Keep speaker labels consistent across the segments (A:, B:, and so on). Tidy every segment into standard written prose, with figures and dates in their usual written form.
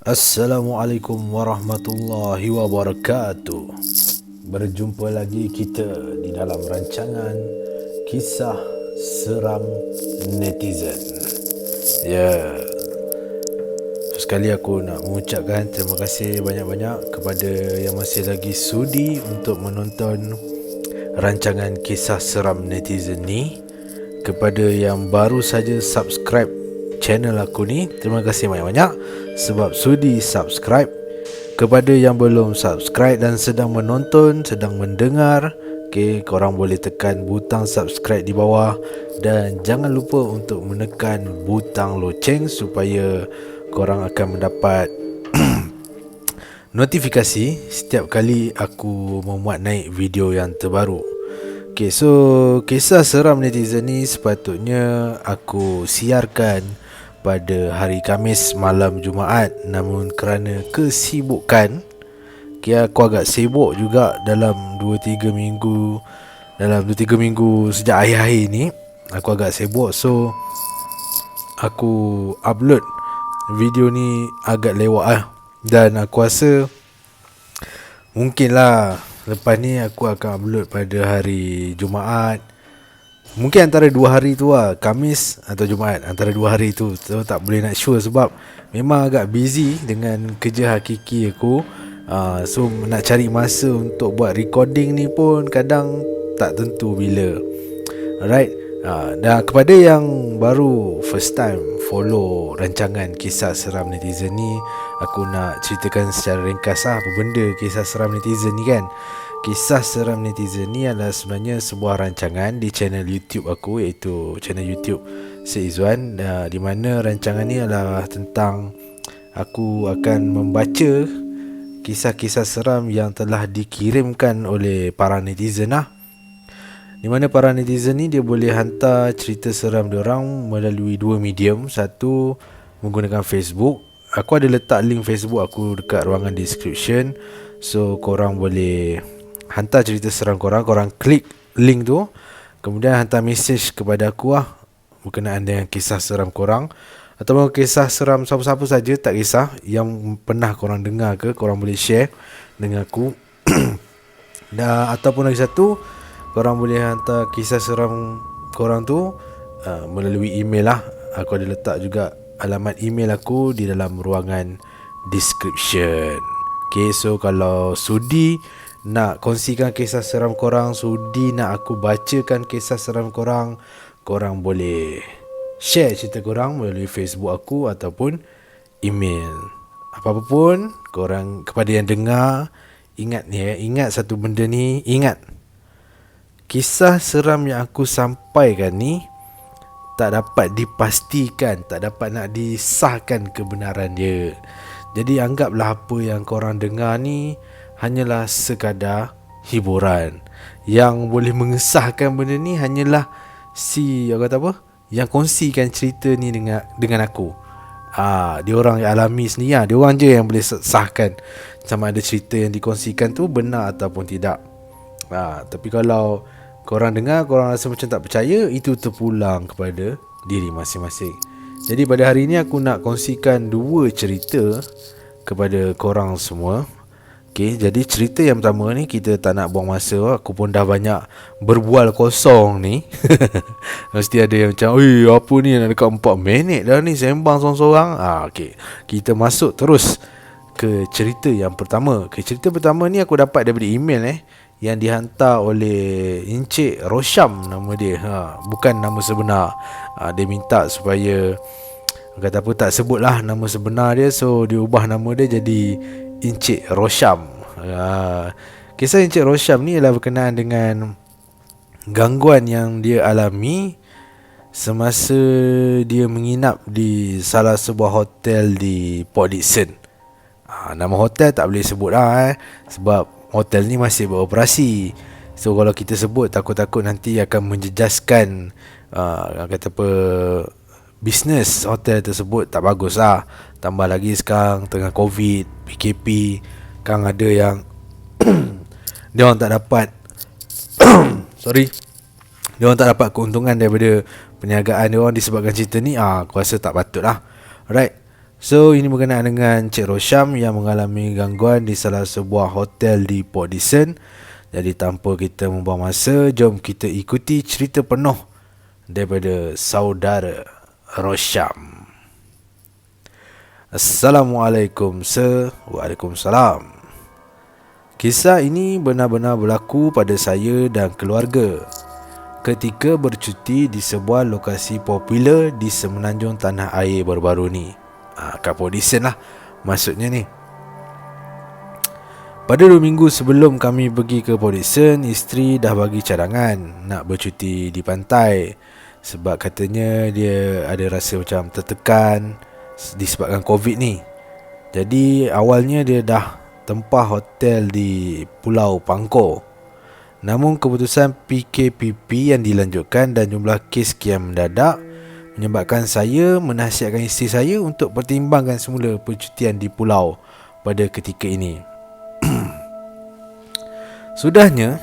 A: Assalamualaikum warahmatullahi wabarakatuh. Berjumpa lagi kita di dalam rancangan Kisah Seram Netizen. Ya, sekali aku nak mengucapkan terima kasih banyak-banyak kepada yang masih lagi sudi untuk menonton rancangan Kisah Seram Netizen ni. Kepada yang baru saja subscribe channel aku ni, terima kasih banyak-banyak sebab sudi subscribe. Kepada yang belum subscribe dan sedang menonton, sedang mendengar, korang boleh tekan butang subscribe di bawah. Dan jangan lupa untuk menekan butang loceng supaya korang akan mendapat notifikasi setiap kali aku memuat naik video yang terbaru. So kisah seram netizen ni sepatutnya aku siarkan pada hari Khamis malam Jumaat. Namun kerana kesibukan, aku agak sibuk juga dalam 2-3 minggu. Dalam 2-3 minggu sejak akhir-akhir ni aku agak sibuk. So aku upload video ni agak lewat lah. Dan aku rasa mungkinlah lepas ni aku akan upload pada hari Jumaat. Mungkin antara 2 hari tu lah, Khamis atau Jumaat, antara 2 hari tu. So tak boleh nak sure sebab memang agak busy dengan kerja hakiki aku. So nak cari masa untuk buat recording ni pun kadang tak tentu bila. Alright. Dan kepada yang baru first time follow rancangan Kisah Seram Netizen ni, aku nak ceritakan secara ringkas apa benda Kisah Seram Netizen ni kan. Kisah Seram Netizen ni adalah sebenarnya sebuah rancangan di channel YouTube aku, iaitu channel YouTube Syed Izzuan, di mana rancangan ni adalah tentang aku akan membaca kisah-kisah seram yang telah dikirimkan oleh para netizen lah. Di mana para netizen ni dia boleh hantar cerita seram diorang melalui 2 medium. Satu menggunakan Facebook. Aku ada letak link Facebook aku dekat ruangan description. So korang boleh hantar cerita seram korang. Korang klik link tu, kemudian hantar message kepada aku lah berkenaan dengan kisah seram korang, ataupun kisah seram siapa-siapa saja, tak kisah, yang pernah korang dengar ke, korang boleh share dengan aku. Dan ataupun lagi satu, korang boleh hantar kisah seram korang tu melalui email lah. Aku ada letak juga alamat email aku di dalam ruangan description. So kalau sudi nak kongsikan kisah seram korang, sudi nak aku bacakan kisah seram korang, korang boleh share cerita korang melalui Facebook aku ataupun email. Apa-apa pun korang, kepada yang dengar, ingat ni ingat satu benda ni, ingat kisah seram yang aku sampaikan ni tak dapat dipastikan, tak dapat nak disahkan kebenaran dia. Jadi anggaplah apa yang korang dengar ni hanyalah sekadar hiburan. Yang boleh mengesahkan benda ni hanyalah orang kata apa, yang kongsikan cerita ni dengan aku. Dia orang yang alami sendiri lah. Dia orang je yang boleh sahkan sama ada cerita yang dikongsikan tu benar ataupun tidak. Tapi kalau korang dengar, korang rasa macam tak percaya, itu terpulang kepada diri masing-masing. Jadi pada hari ni aku nak kongsikan 2 cerita kepada korang semua. Jadi cerita yang pertama ni, kita tak nak buang masa. Aku pun dah banyak berbual kosong ni. Mesti ada yang macam, apa ni, nak dekat 4 minit dah ni sembang sorang-sorang. Kita masuk terus ke cerita yang pertama. Cerita pertama ni aku dapat daripada email yang dihantar oleh Encik Rosham, nama dia. Bukan nama sebenar. Dia minta supaya kata apa, tak sebutlah nama sebenar dia. So dia ubah nama dia jadi Encik Rosham. Kisah Encik Rosham ni adalah berkenaan dengan gangguan yang dia alami semasa dia menginap di salah sebuah hotel di Port Dickson. Nama hotel tak boleh sebut lah sebab hotel ni masih beroperasi. So kalau kita sebut, takut-takut nanti akan menjejaskan kata apa, bisnes hotel tersebut. Tak bagus lah. Tambah lagi sekarang tengah COVID, PKP, kan ada yang dia orang tak dapat dia orang tak dapat keuntungan daripada perniagaan dia orang disebabkan cerita ni. Aku rasa tak patut lah. Alright. So ini berkenaan dengan Cik Rosham yang mengalami gangguan di salah sebuah hotel di Port Dickson. Jadi tanpa kita membuang masa, jom kita ikuti cerita penuh daripada saudara Rosham. Assalamualaikum sir. Waalaikumsalam. Kisah ini benar-benar berlaku pada saya dan keluarga ketika bercuti di sebuah lokasi popular di semenanjung tanah air baru-baru ni. Kat Port Dickson lah maksudnya ni. Pada 2 minggu sebelum kami pergi ke Port Dickson, isteri dah bagi cadangan nak bercuti di pantai sebab katanya dia ada rasa macam tertekan disebabkan COVID ni. Jadi awalnya dia dah tempah hotel di Pulau Pangkor. Namun keputusan PKPP yang dilanjutkan dan jumlah kes kian mendadak menyebabkan saya menasihatkan isteri saya untuk pertimbangkan semula percutian di pulau pada ketika ini. Sudahnya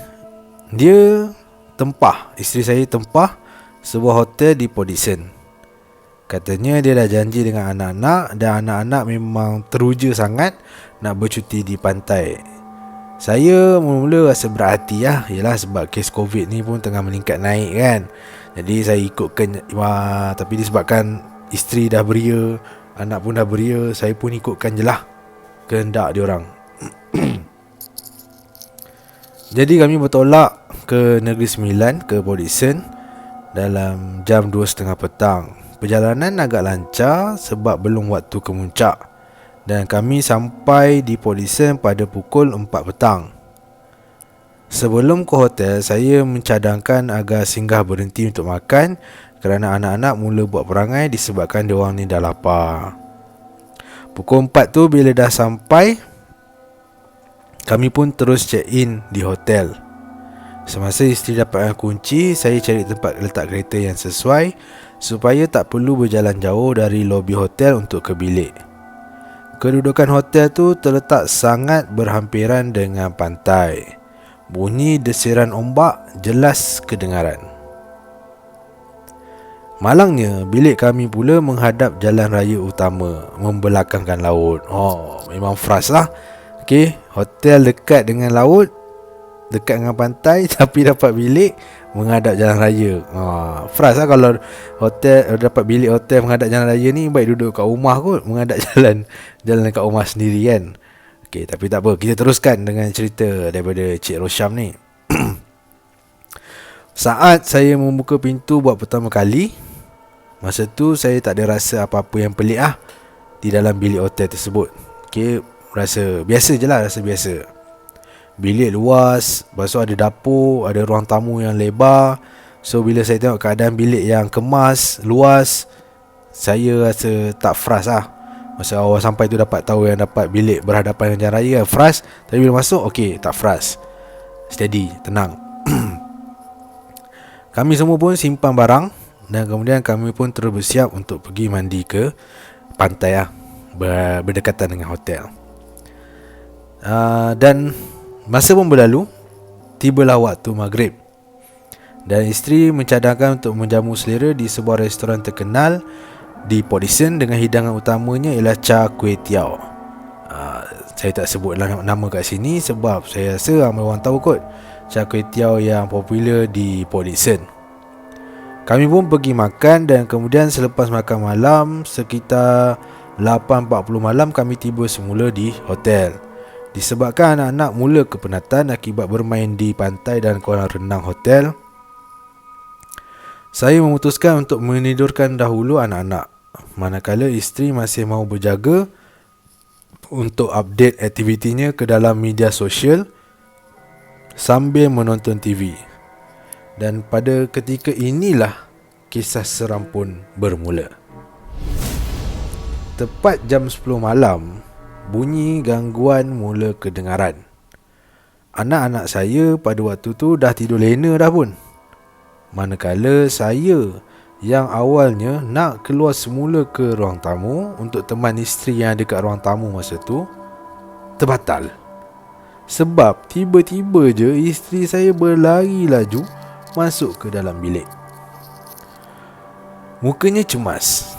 A: isteri saya tempah sebuah hotel di Port Dickson. Katanya dia dah janji dengan anak-anak dan anak-anak memang teruja sangat nak bercuti di pantai. Saya mula-mula rasa berhati lah. Yelah sebab kes COVID ni pun tengah meningkat naik kan. Jadi saya ikutkan, tapi disebabkan isteri dah beria, anak pun dah beria, saya pun ikutkan je lah kehendak diorang. Jadi kami bertolak ke Negeri Sembilan, ke Port Dickson dalam jam 2.30 petang. Perjalanan agak lancar sebab belum waktu kemuncak, dan kami sampai di Port Dickson pada pukul 4 petang. Sebelum ke hotel, saya mencadangkan agar singgah berhenti untuk makan kerana anak-anak mula buat perangai disebabkan diorang ni dah lapar. Pukul 4 tu bila dah sampai, kami pun terus check in di hotel. Semasa isteri dapatkan kunci, saya cari tempat letak kereta yang sesuai supaya tak perlu berjalan jauh dari lobi hotel untuk ke bilik. Kedudukan hotel tu terletak sangat berhampiran dengan pantai. Bunyi desiran ombak jelas kedengaran. Malangnya, bilik kami pula menghadap jalan raya utama, membelakangkan laut. Memang frust lah. Hotel dekat dengan laut, dekat dengan pantai, tapi dapat bilik menghadap jalan raya. Frust lah kalau hotel dapat bilik hotel menghadap jalan raya ni. Baik duduk kat rumah kot, menghadap jalan kat rumah sendiri kan. Tapi tak apa, kita teruskan dengan cerita daripada Cik Rosham ni. Saat saya membuka pintu buat pertama kali, masa tu saya tak ada rasa apa-apa yang pelik di dalam bilik hotel tersebut. Rasa biasa je lah, rasa biasa. Bilik luas, lepas tu ada dapur, ada ruang tamu yang lebar. So bila saya tengok keadaan bilik yang kemas, luas, saya rasa tak frust lah. Masa awal sampai tu dapat tahu yang dapat bilik berhadapan dengan jalan raya, frust. Tapi bila masuk, tak frust, steady, tenang. Kami semua pun simpan barang dan kemudian kami pun terus bersiap untuk pergi mandi ke pantai berdekatan dengan hotel. Dan masa pun berlalu, tibalah waktu maghrib, dan isteri mencadangkan untuk menjamu selera di sebuah restoran terkenal di Port Dickson dengan hidangan utamanya ialah char kway teow. Saya tak sebut nama kat sini sebab saya rasa ramai orang tahu kot char kway teow yang popular di Port Dickson. Kami pun pergi makan dan kemudian selepas makan malam sekitar 8.40 malam kami tiba semula di hotel. Disebabkan anak-anak mula kepenatan akibat bermain di pantai dan kolam renang hotel, saya memutuskan untuk menidurkan dahulu anak-anak, manakala isteri masih mahu berjaga untuk update aktivitinya ke dalam media sosial sambil menonton TV. Dan pada ketika inilah kisah seram pun bermula. Tepat jam 10 malam, bunyi gangguan mula kedengaran. Anak-anak saya pada waktu tu dah tidur lena dah pun. Manakala saya yang awalnya nak keluar semula ke ruang tamu untuk teman isteri yang ada kat ruang tamu masa tu, terbatal. Sebab tiba-tiba je isteri saya berlari laju masuk ke dalam bilik. Mukanya cemas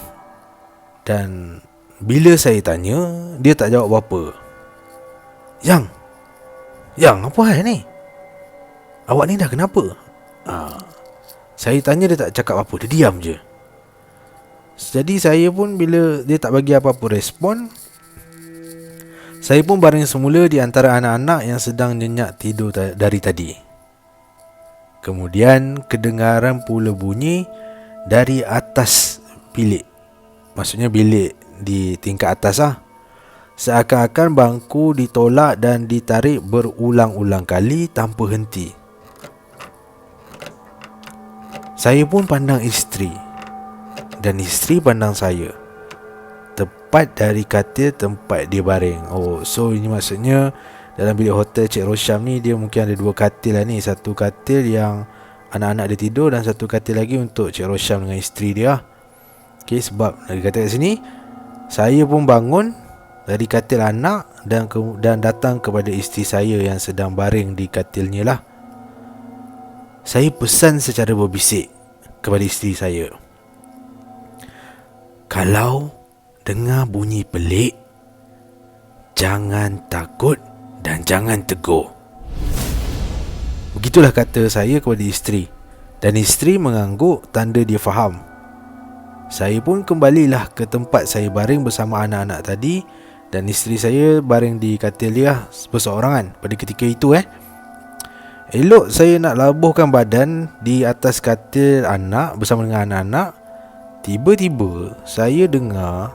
A: dan Bila saya tanya, dia tak jawab apa-apa. Yang apa hal ni? Awak ni dah kenapa? Saya tanya, dia tak cakap apa, dia diam je. Jadi saya pun bila dia tak bagi apa-apa respon, saya pun baring semula di antara anak-anak yang sedang nyenyak tidur dari tadi. Kemudian kedengaran pula bunyi dari atas bilik. Maksudnya bilik di tingkat atas lah. Seakan-akan bangku ditolak dan ditarik berulang-ulang kali tanpa henti. Saya pun pandang isteri, dan isteri pandang saya, tepat dari katil tempat dia baring. Oh, so ini maksudnya dalam bilik hotel Cik Rosham ni, dia mungkin ada dua katil lah ni. Satu katil yang anak-anak dia tidur, dan satu katil lagi untuk Cik Rosham dengan isteri dia. Okay, sebab dari kata kat sini, saya pun bangun dari katil anak dan datang kepada isteri saya yang sedang baring di katilnya lah. Saya pesan secara berbisik kepada isteri saya, kalau dengar bunyi pelik, jangan takut dan jangan tegur. Begitulah kata saya kepada isteri, dan isteri mengangguk tanda dia faham. Saya pun kembalilah ke tempat saya baring bersama anak-anak tadi, dan isteri saya baring di katil dia berseorangan pada ketika itu. Elok saya nak labuhkan badan di atas katil anak bersama dengan anak-anak. Tiba-tiba saya dengar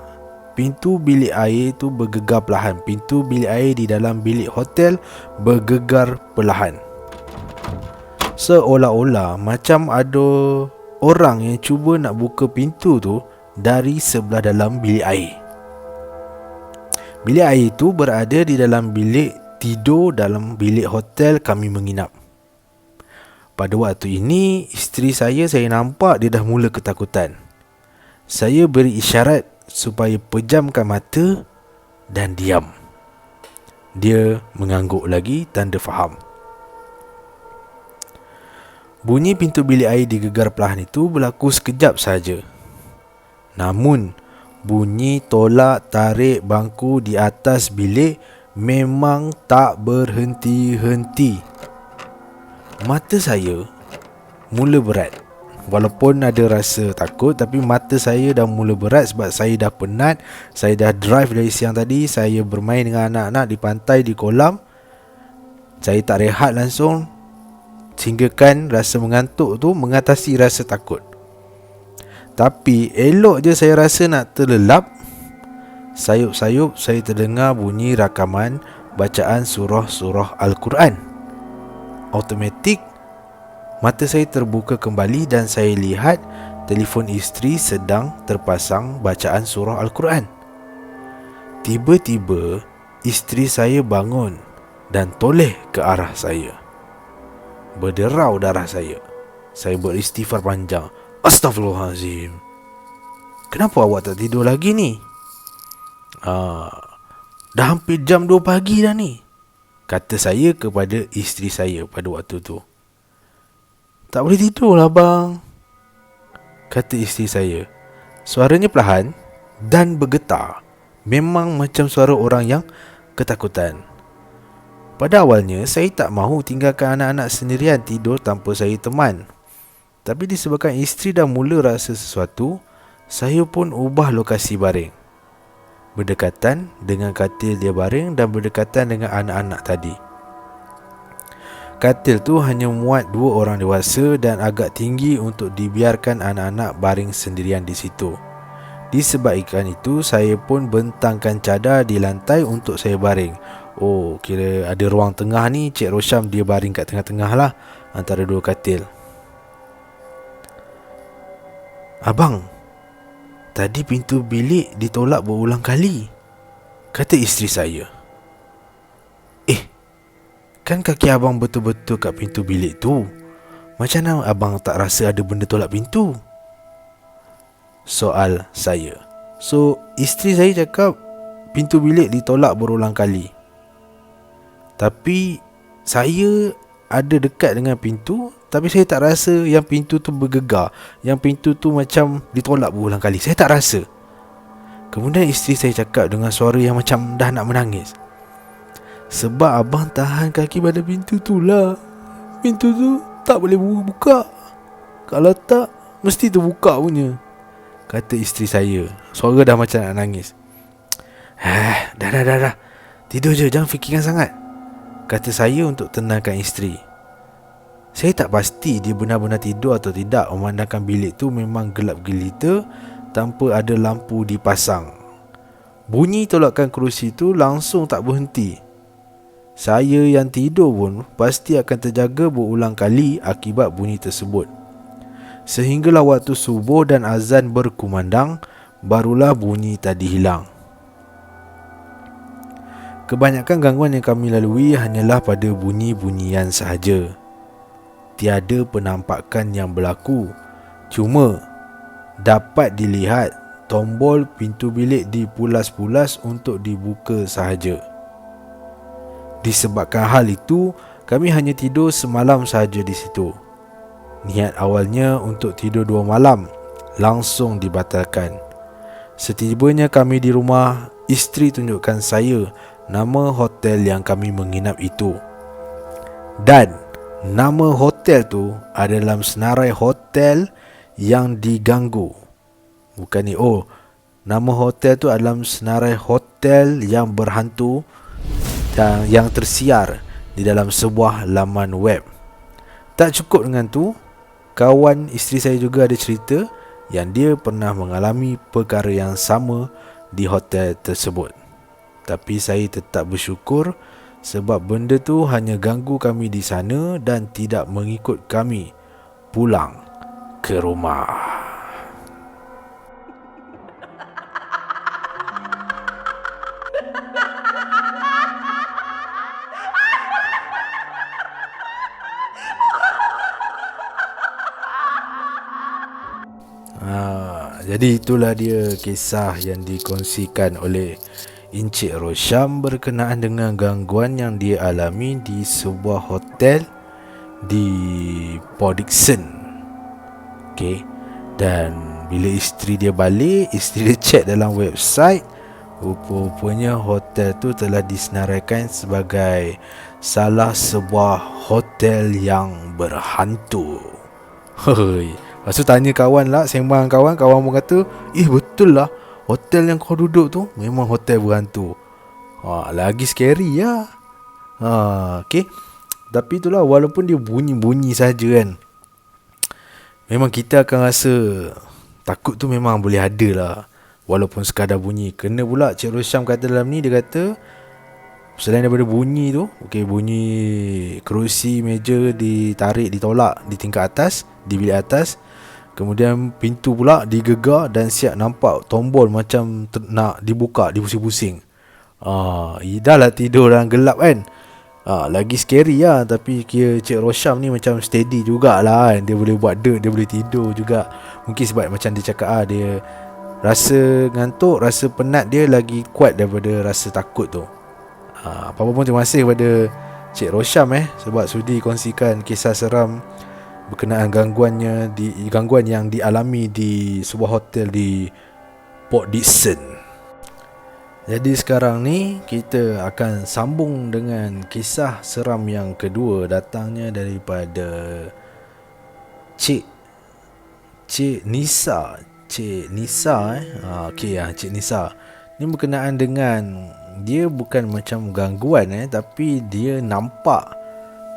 A: pintu bilik air tu bergegar perlahan. Pintu bilik air di dalam bilik hotel bergegar perlahan, seolah-olah macam ada orang yang cuba nak buka pintu tu dari sebelah dalam bilik air. Bilik air itu berada di dalam bilik tidur dalam bilik hotel kami menginap. Pada waktu ini, isteri saya nampak dia dah mula ketakutan. Saya beri isyarat supaya pejamkan mata dan diam. Dia mengangguk lagi tanda faham. Bunyi pintu bilik air digegar perlahan itu berlaku sekejap saja. Namun, bunyi tolak tarik bangku di atas bilik memang tak berhenti-henti. Mata saya mula berat. Walaupun ada rasa takut, tapi mata saya dah mula berat sebab saya dah penat. Saya dah drive dari siang tadi. Saya bermain dengan anak-anak di pantai, di kolam. Saya tak rehat langsung, sehinggakan rasa mengantuk tu mengatasi rasa takut. Tapi elok je saya rasa nak terlelap, sayup-sayup saya terdengar bunyi rakaman bacaan surah-surah Al-Quran. Automatik mata saya terbuka kembali dan saya lihat telefon isteri sedang terpasang bacaan surah Al-Quran. Tiba-tiba isteri saya bangun dan toleh ke arah saya. Berderau darah saya. Saya beristighfar panjang. Astaghfirullahalazim. Kenapa awak tak tidur lagi ni? Dah hampir jam 2 pagi dah ni, kata saya kepada isteri saya pada waktu tu. Tak boleh tidur lah bang, kata isteri saya. Suaranya perlahan dan bergetar. Memang macam suara orang yang ketakutan. Pada awalnya saya tak mahu tinggalkan anak-anak sendirian tidur tanpa saya teman. Tapi disebabkan isteri dah mula rasa sesuatu, saya pun ubah lokasi baring, berdekatan dengan katil dia baring dan berdekatan dengan anak-anak tadi. Katil tu hanya muat 2 orang dewasa dan agak tinggi untuk dibiarkan anak-anak baring sendirian di situ. Disebabkan itu, saya pun bentangkan cadar di lantai untuk saya baring. Oh, kira ada ruang tengah ni, Cik Rosham dia baring kat tengah-tengah lah antara 2 katil. Abang, tadi pintu bilik ditolak berulang kali, kata isteri saya. Kan kaki abang betul-betul kat pintu bilik tu. Macam mana abang tak rasa ada benda tolak pintu? Soal saya. So, isteri saya cakap pintu bilik ditolak berulang kali. Tapi saya ada dekat dengan pintu, tapi saya tak rasa yang pintu tu bergegar, yang pintu tu macam ditolak berulang kali. Saya tak rasa. Kemudian isteri saya cakap dengan suara yang macam dah nak menangis, "Sebab abang tahan kaki pada pintu tu lah. Pintu tu tak boleh buka. Kalau tak, mesti terbuka punya," kata isteri saya. Suara dah macam nak nangis. Dah. Tidur je, jangan fikirkan sangat," kata saya untuk tenangkan isteri. Saya tak pasti dia benar-benar tidur atau tidak, memandangkan bilik tu memang gelap gelita tanpa ada lampu dipasang. Bunyi tolakan kerusi tu langsung tak berhenti. Saya yang tidur pun pasti akan terjaga berulang kali akibat bunyi tersebut. Sehinggalah waktu subuh dan azan berkumandang, barulah bunyi tadi hilang. Kebanyakan gangguan yang kami lalui hanyalah pada bunyi-bunyian sahaja. Tiada penampakan yang berlaku. Cuma dapat dilihat tombol pintu bilik dipulas-pulas untuk dibuka sahaja. Disebabkan hal itu, kami hanya tidur semalam sahaja di situ. Niat awalnya untuk tidur 2 malam langsung dibatalkan. Setibanya kami di rumah, isteri tunjukkan saya nama hotel yang kami menginap itu. Dan nama hotel tu ada dalam senarai hotel yang diganggu. Bukan ni, nama hotel tu adalah senarai hotel yang berhantu dan yang tersiar di dalam sebuah laman web. Tak cukup dengan tu, kawan isteri saya juga ada cerita yang dia pernah mengalami perkara yang sama di hotel tersebut. Tapi saya tetap bersyukur sebab benda tu hanya ganggu kami di sana dan tidak mengikut kami pulang ke rumah. Jadi itulah dia kisah yang dikongsikan oleh Encik Rosyam berkenaan dengan gangguan yang dia alami di sebuah hotel di Port Dickson. Okay. Dan bila isteri dia balik, isteri dia check dalam website, rupa-rupanya hotel tu telah disenaraikan sebagai salah sebuah hotel yang berhantu. Lepas tu tanya kawan lah, sembang kawan pun kata, betul lah, hotel yang kau duduk tu memang hotel berhantu. Lagi scary lah. Okay. Tapi itulah, walaupun dia bunyi-bunyi saja kan, memang kita akan rasa takut tu memang boleh ada lah, walaupun sekadar bunyi. Kena pula Cik Rosyam kata dalam ni, dia kata selain daripada bunyi tu, bunyi kerusi meja ditarik, ditolak di tingkat atas, di bilik atas, kemudian pintu pula digegar dan siap nampak tombol macam nak dibuka, dipusing-pusing. Dah lah tidur dalam gelap kan. Lagi scary lah. Tapi kira Cik Rosyam ni macam steady jugalah kan. Dia boleh buat dirt, dia boleh tidur juga. Mungkin sebab macam dia cakap dia rasa ngantuk, rasa penat dia lagi kuat daripada rasa takut tu. Apa-apa pun terima kasih kepada Cik Rosyam sebab sudi kongsikan kisah seram berkenaan gangguan yang dialami di sebuah hotel di Port Dickson. Jadi sekarang ni kita akan sambung dengan kisah seram yang kedua, datangnya daripada Cik Nisa. Cik Nisa Cik Nisa. Ni berkenaan dengan, dia bukan macam gangguan tapi dia nampak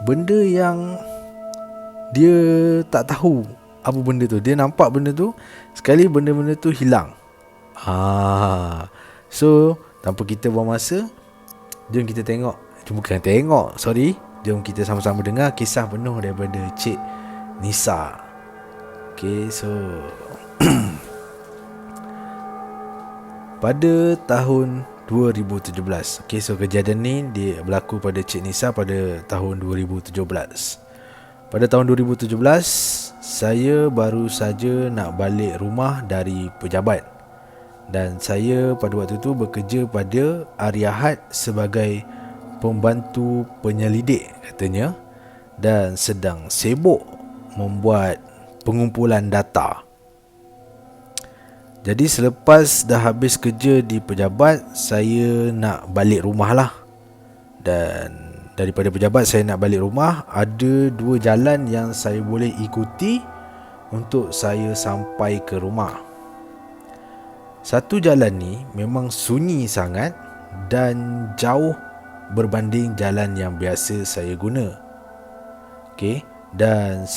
A: benda yang dia tak tahu apa benda tu. Dia nampak benda tu, sekali benda-benda tu hilang. So tanpa kita buang masa, jom kita tengok. Jom kita sama-sama dengar kisah penuh daripada Cik Nisa. Okay, so pada tahun 2017. Okay, so kejadian ni dia berlaku pada Cik Nisa pada tahun 2017. Pada tahun 2017, saya baru saja nak balik rumah dari pejabat. Dan saya pada waktu itu bekerja pada hari Ahad sebagai pembantu penyelidik katanya, dan sedang sibuk membuat pengumpulan data. Jadi selepas dah habis kerja di pejabat, saya nak balik rumah lah. Dan daripada pejabat saya nak balik rumah, ada dua jalan yang saya boleh ikuti untuk saya sampai ke rumah. Satu jalan ni memang sunyi sangat dan jauh berbanding jalan yang biasa saya guna. Okey, dan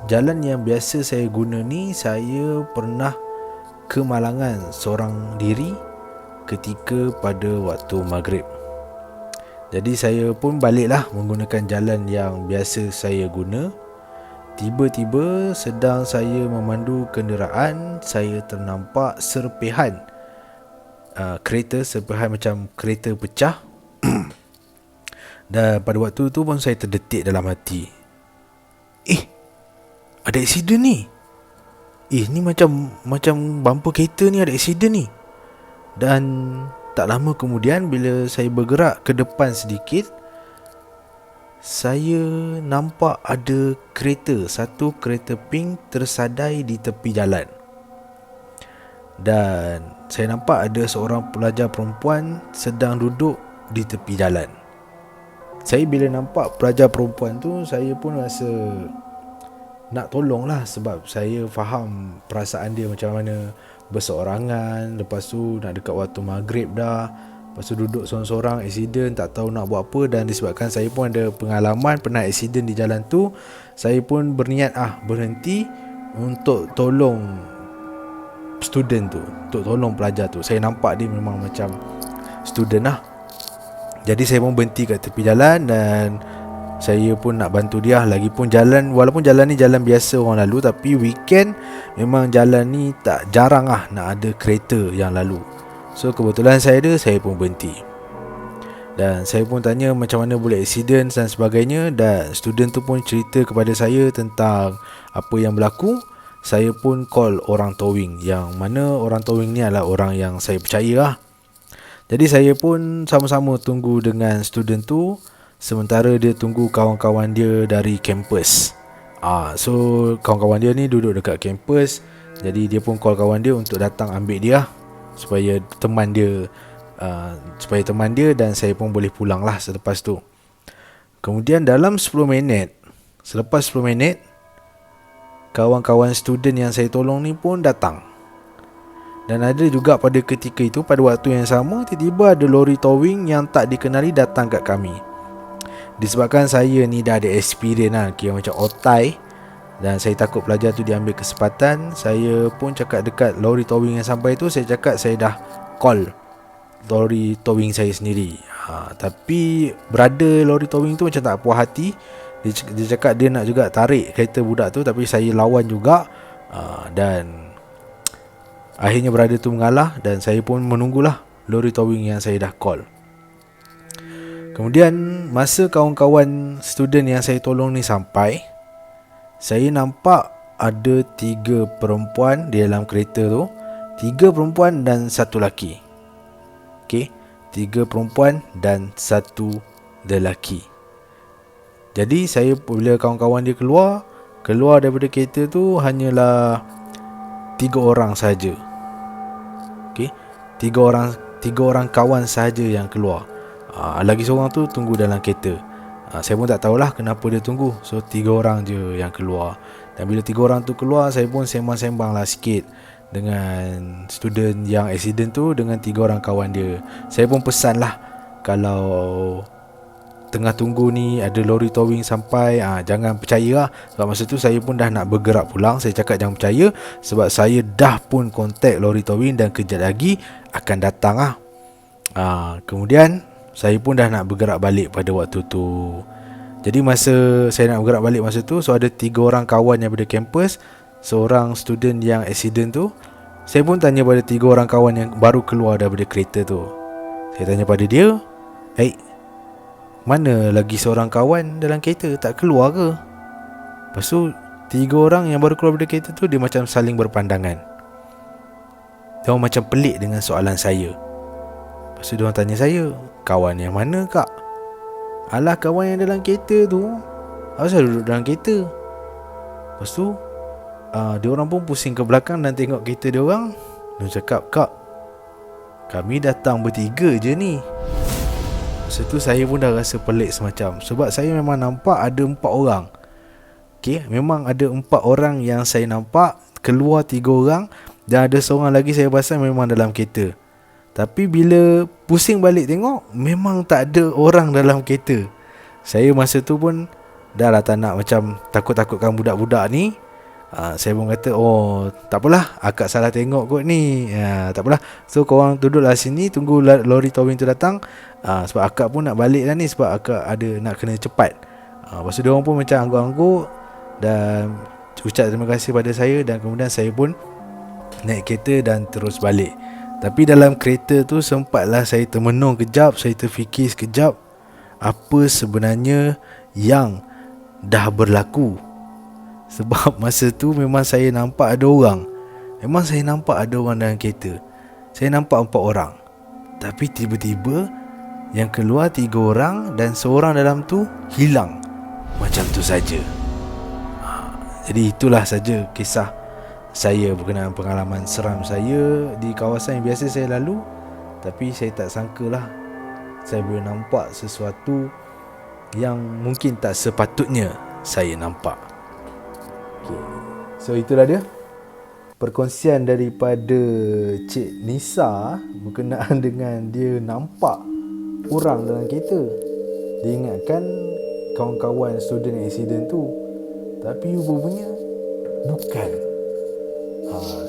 A: jalan yang biasa saya guna ni, saya pernah kemalangan seorang diri ketika pada waktu maghrib. Jadi saya pun baliklah menggunakan jalan yang biasa saya guna. Tiba-tiba sedang saya memandu kenderaan, saya ternampak serpihan kereta, serpihan macam kereta pecah. Dan pada waktu tu pun saya terdetik dalam hati, ada aksiden ni. Ni macam bumper kereta ni ada aksiden ni. Dan tak lama kemudian, bila saya bergerak ke depan sedikit, saya nampak ada satu kereta pink tersadai di tepi jalan. Dan saya nampak ada seorang pelajar perempuan sedang duduk di tepi jalan. Saya bila nampak pelajar perempuan tu, saya pun rasa nak tolong lah, sebab saya faham perasaan dia macam mana, berseorangan, lepas tu nak dekat waktu maghrib dah, lepas tu duduk sorang-sorang, aksiden, tak tahu nak buat apa. Dan disebabkan saya pun ada pengalaman pernah aksiden di jalan tu, saya pun berniat berhenti untuk tolong student tu, untuk tolong pelajar tu. Saya nampak dia memang macam student lah. Jadi saya pun berhenti kat tepi jalan dan saya pun nak bantu dia. Lagipun walaupun jalan ni jalan biasa orang lalu, tapi weekend memang jalan ni tak jarang nak ada kereta yang lalu. So kebetulan saya pun berhenti. Dan saya pun tanya macam mana boleh accident dan sebagainya. Dan student tu pun cerita kepada saya tentang apa yang berlaku. Saya pun call orang towing, yang mana orang towing ni adalah orang yang saya percaya lah. Jadi saya pun sama-sama tunggu dengan student tu, sementara dia tunggu kawan-kawan dia dari kampus. So kawan-kawan dia ni duduk dekat kampus. Jadi dia pun call kawan dia untuk datang ambil dia, supaya teman dia dan saya pun boleh pulang lah selepas tu. Kemudian dalam 10 minit, selepas 10 minit, kawan-kawan student yang saya tolong ni pun datang. Dan ada juga pada ketika itu, pada waktu yang sama, tiba-tiba ada lori towing yang tak dikenali datang kat kami. Disebabkan saya ni dah ada experience kira macam otai, dan saya takut pelajar tu diambil kesempatan, saya pun cakap dekat lori towing yang sampai tu, saya cakap saya dah call lori towing saya sendiri. Tapi brother lori towing tu macam tak puas hati. Dia cakap dia nak juga tarik kereta budak tu, tapi saya lawan juga. Dan akhirnya brother tu mengalah, dan saya pun menunggulah lori towing yang saya dah call. Kemudian masa kawan-kawan student yang saya tolong ni sampai, saya nampak ada 3 perempuan di dalam kereta tu. 3 perempuan dan 1 lelaki. Okey, 3 perempuan dan 1 lelaki. Jadi saya, bila kawan-kawan dia keluar daripada kereta tu, hanyalah 3 orang saja. Okey, 3 orang kawan saja yang keluar. Lagi seorang tu tunggu dalam kereta. Saya pun tak tahulah kenapa dia tunggu. So 3 orang je yang keluar. Dan bila 3 orang tu keluar, saya pun sembang-sembang lah sikit dengan student yang accident tu, dengan 3 orang kawan dia. Saya pun pesan lah, kalau tengah tunggu ni ada lori towing sampai, jangan percaya lah. Sebab masa tu saya pun dah nak bergerak pulang. Saya cakap jangan percaya, sebab saya dah pun kontak lori towing dan kejap lagi akan datang lah. Kemudian saya pun dah nak bergerak balik pada waktu tu. Jadi masa saya nak bergerak balik masa tu, so ada 3 orang kawan yang daripada kampus, seorang student yang accident tu. Saya pun tanya pada 3 orang kawan yang baru keluar daripada kereta tu. Saya tanya pada dia, mana lagi seorang kawan dalam kereta, tak keluar ke? Lepas tu 3 orang yang baru keluar dari kereta tu, dia macam saling berpandangan. Dia orang macam pelik dengan soalan saya. Lepas tu dia orang tanya saya, kawan yang mana kak? Alah, kawan yang dalam kereta tu. Asal duduk dalam kereta? Lepas tu dia orang pun pusing ke belakang dan tengok kereta dia orang. Dia cakap, "Kak, kami datang bertiga je ni." Masa tu saya pun dah rasa pelik semacam, sebab saya memang nampak ada 4 orang. Memang ada 4 orang yang saya nampak, keluar 3 orang, dan ada seorang lagi saya perasan memang dalam kereta. Tapi bila pusing balik tengok, memang tak ada orang dalam kereta. Saya masa tu pun dah lah tak nak macam takut-takutkan budak-budak ni. Saya pun kata, "Oh, tak apalah, akak salah tengok kot ni. Tak apalah. So korang duduklah sini, tunggu lori towing tu datang. Sebab akak pun nak balik lah ni, sebab akak ada nak kena cepat." Lepas tu diorang pun macam angguk-angguk dan ucap terima kasih pada saya. Dan kemudian saya pun naik kereta dan terus balik. Tapi dalam kereta tu sempatlah saya termenung kejap, saya terfikir sekejap apa sebenarnya yang dah berlaku. Sebab masa tu memang saya nampak ada orang. Memang saya nampak ada orang dalam kereta. Saya nampak 4 orang. Tapi tiba-tiba yang keluar 3 orang dan seorang dalam tu hilang. Macam tu saja. Jadi itulah saja kisah saya berkenaan pengalaman seram saya di kawasan yang biasa saya lalu. Tapi saya tak sangkalah saya boleh nampak sesuatu yang mungkin tak sepatutnya saya nampak. So itulah dia perkongsian daripada Cik Nisa berkenaan dengan dia nampak orang dalam kereta. Dia ingatkan kawan-kawan student accident tu, tapi rupanya bukan.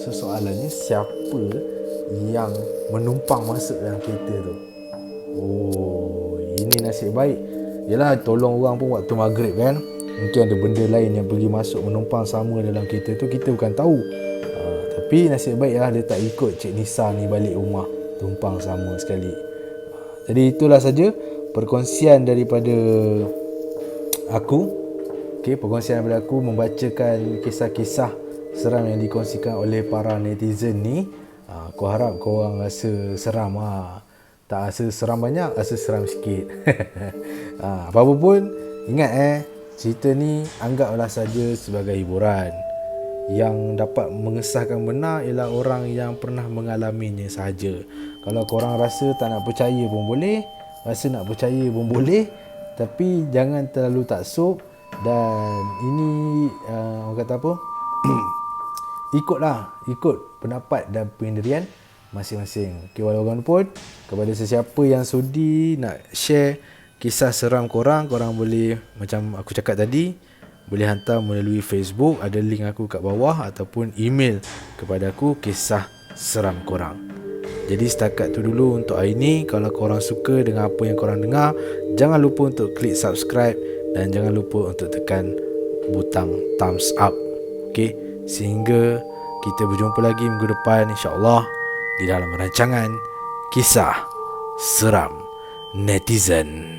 A: Soalannya siapa yang menumpang masuk dalam kereta tu? Oh, ini nasib baik. Yelah, tolong orang pun waktu maghrib kan, mungkin ada benda lain yang pergi masuk menumpang sama dalam kereta tu, kita bukan tahu. Tapi nasib baik lah dia tak ikut Cik Nisa ni balik rumah, tumpang sama sekali. Jadi itulah saja perkongsian daripada aku. Perkongsian daripada aku membacakan kisah-kisah seram yang dikongsikan oleh para netizen ni. Aku harap korang rasa seram. Tak rasa seram banyak, rasa seram sikit. Apa-apa pun, ingat cerita ni anggaplah saja sebagai hiburan. Yang dapat mengesahkan benar ialah orang yang pernah mengalaminya sahaja. Kalau korang rasa tak nak percaya pun boleh, rasa nak percaya pun boleh, tapi jangan terlalu taksub. Dan ini orang kata apa? Ikut pendapat dan pendirian masing-masing. Walau bagaimanapun, kepada sesiapa yang sudi nak share kisah seram korang boleh, macam aku cakap tadi, boleh hantar melalui Facebook, ada link aku kat bawah, ataupun email kepada aku kisah seram korang. Jadi setakat tu dulu untuk hari ni. Kalau korang suka dengan apa yang korang dengar, jangan lupa untuk klik subscribe dan jangan lupa untuk tekan butang thumbs up. Sehingga kita berjumpa lagi minggu depan, insya-Allah, di dalam rancangan Kisah Seram Netizen.